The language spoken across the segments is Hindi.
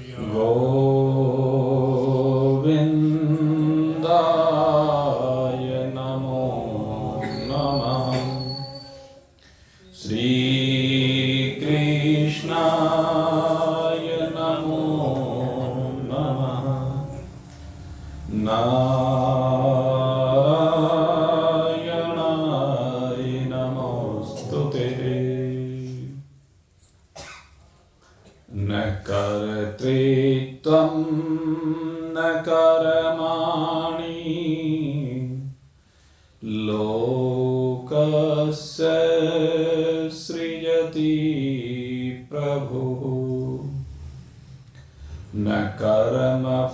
गोविन्दाय नमो नमः। श्रीकृष्णाय नमो नमः। नारायणाय नमोस्तुते। न कर्तृत्वं न कर्माणि लोकस्य सृजति प्रभुः। न कर्मफलसंयोगं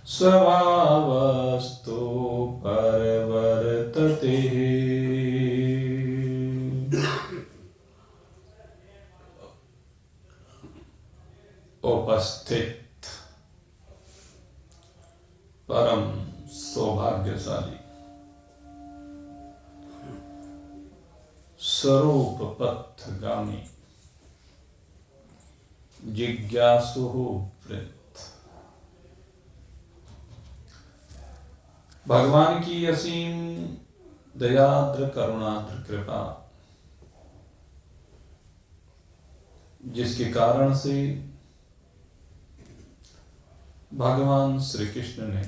स्वभावस्तु परिवर्तते। उपस्थित परम सौभाग्यशाली स्वरूप पथगामी जिज्ञासु वृत्त, भगवान की असीम दयाद्र करुणाद्र कृपा, जिसके कारण से भगवान श्री कृष्ण ने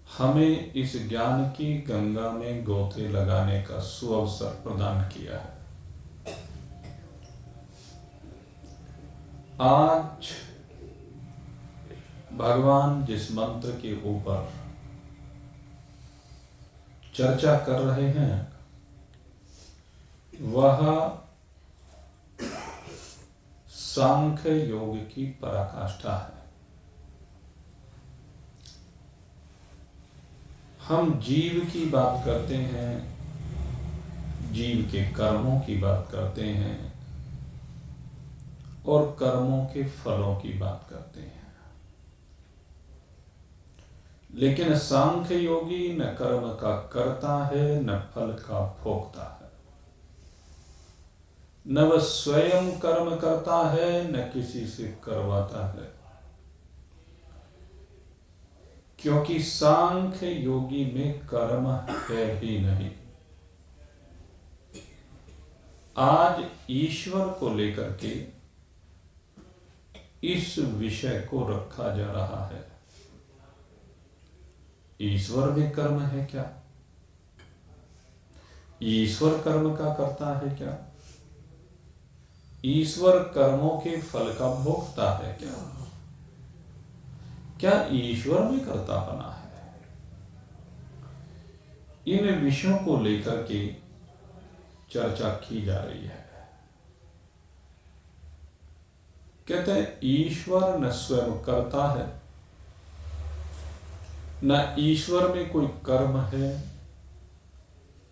हमें इस ज्ञान की गंगा में गोते लगाने का सुअवसर प्रदान किया है। आज भगवान जिस मंत्र के ऊपर चर्चा कर रहे हैं वह सांख्य योग की पराकाष्ठा है। हम जीव की बात करते हैं, जीव के कर्मों की बात करते हैं और कर्मों के फलों की बात करते हैं, लेकिन सांख्य योगी न कर्म का करता है न फल का भोगता है, न वह स्वयं कर्म करता है न किसी से करवाता है, क्योंकि सांख्य योगी में कर्म है ही नहीं। आज ईश्वर को लेकर के इस विषय को रखा जा रहा है। ईश्वर में कर्म है क्या? ईश्वर कर्म का करता है क्या? ईश्वर कर्मों के फल का भोगता है क्या? क्या ईश्वर में कर्ता बना है? इन विषयों को लेकर के चर्चा की जा रही है। कहते हैं ईश्वर न स्वयं करता है, न ईश्वर में कोई कर्म है,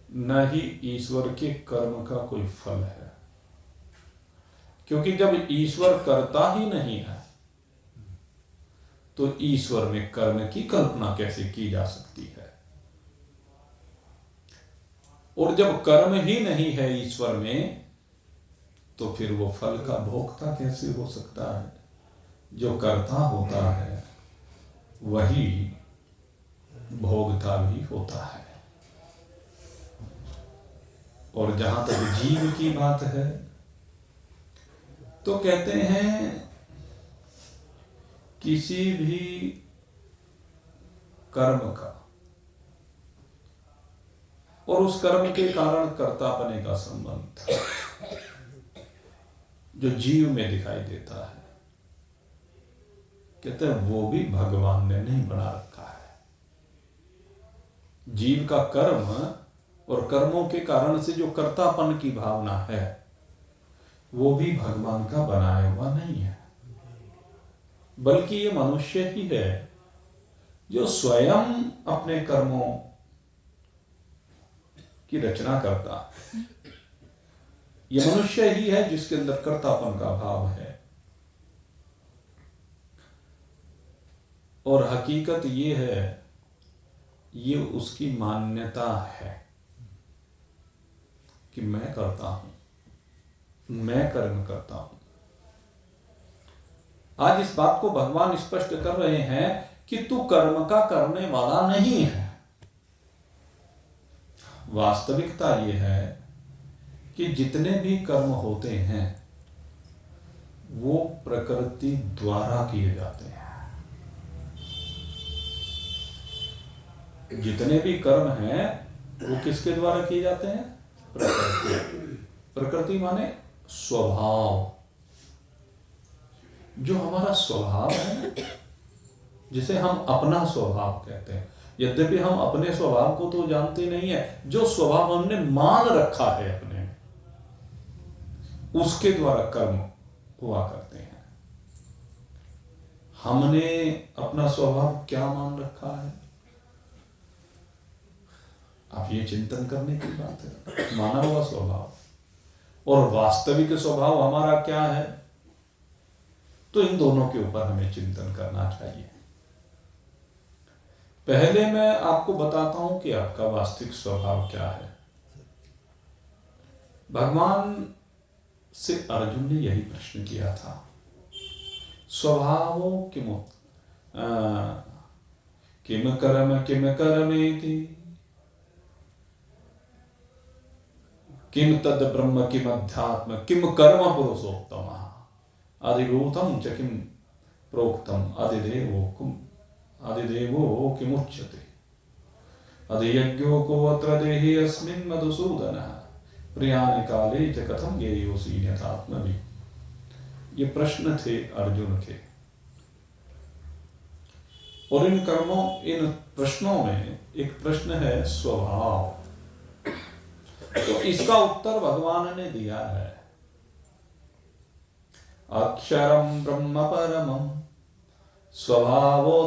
न ही ईश्वर के कर्म का कोई फल है। क्योंकि जब ईश्वर करता ही नहीं है तो ईश्वर में कर्म की कल्पना कैसे की जा सकती है? और जब कर्म ही नहीं है ईश्वर में तो फिर वो फल का भोक्ता कैसे हो सकता है? जो कर्ता होता है वही भोगता भी होता है। और जहां तक जीव की बात है तो कहते हैं किसी भी कर्म का और उस कर्म के कारण कर्तापने का संबंध जो जीव में दिखाई देता है, कहते हैं वो भी भगवान ने नहीं बना रखा है। जीव का कर्म और कर्मों के कारण से जो कर्तापन की भावना है वो भी भगवान का बनाया हुआ नहीं है, बल्कि ये मनुष्य ही है जो स्वयं अपने कर्मों की रचना करता है। ये मनुष्य ही है जिसके अंदर कर्तापन का भाव है। और हकीकत ये है, ये उसकी मान्यता है कि मैं करता हूं। मैं कर्म करता हूं। आज इस बात को भगवान स्पष्ट कर रहे हैं कि तू कर्म का करने वाला नहीं है। वास्तविकता यह है कि जितने भी कर्म होते हैं वो प्रकृति द्वारा किए जाते हैं। जितने भी कर्म हैं वो किसके द्वारा किए जाते हैं? प्रकृति। प्रकृति माने स्वभाव। जो हमारा स्वभाव है, जिसे हम अपना स्वभाव कहते हैं, यद्यपि हम अपने स्वभाव को तो जानते नहीं है, जो स्वभाव हमने मान रखा है अपने में, उसके द्वारा कर्म हुआ करते हैं। हमने अपना स्वभाव क्या मान रखा है? अब ये चिंतन करने की बात है। माना हुआ स्वभाव और वास्तविक स्वभाव हमारा क्या है, तो इन दोनों के ऊपर हमें चिंतन करना चाहिए। पहले मैं आपको बताता हूं कि आपका वास्तविक स्वभाव क्या है। भगवान से अर्जुन ने यही प्रश्न किया था, स्वभावो किम करमेति किम तद ब्रह्म किम अध्यात्म किम कर्म पुरुषोत्तम अधिभूतम च किम प्रोक्तम अधिदेवो किमुच्यते अधियज्ञो को अत्र देहि अस्मिन् मधुसूदनः प्रियानि काले च कथम ज्ञेयोऽसि यथात्मनि। ये प्रश्न थे अर्जुन के, और इन प्रश्नों में एक प्रश्न है स्वभाव। तो इसका उत्तर भगवान ने दिया है, अक्षरम ब्रह्म परमं स्वभावो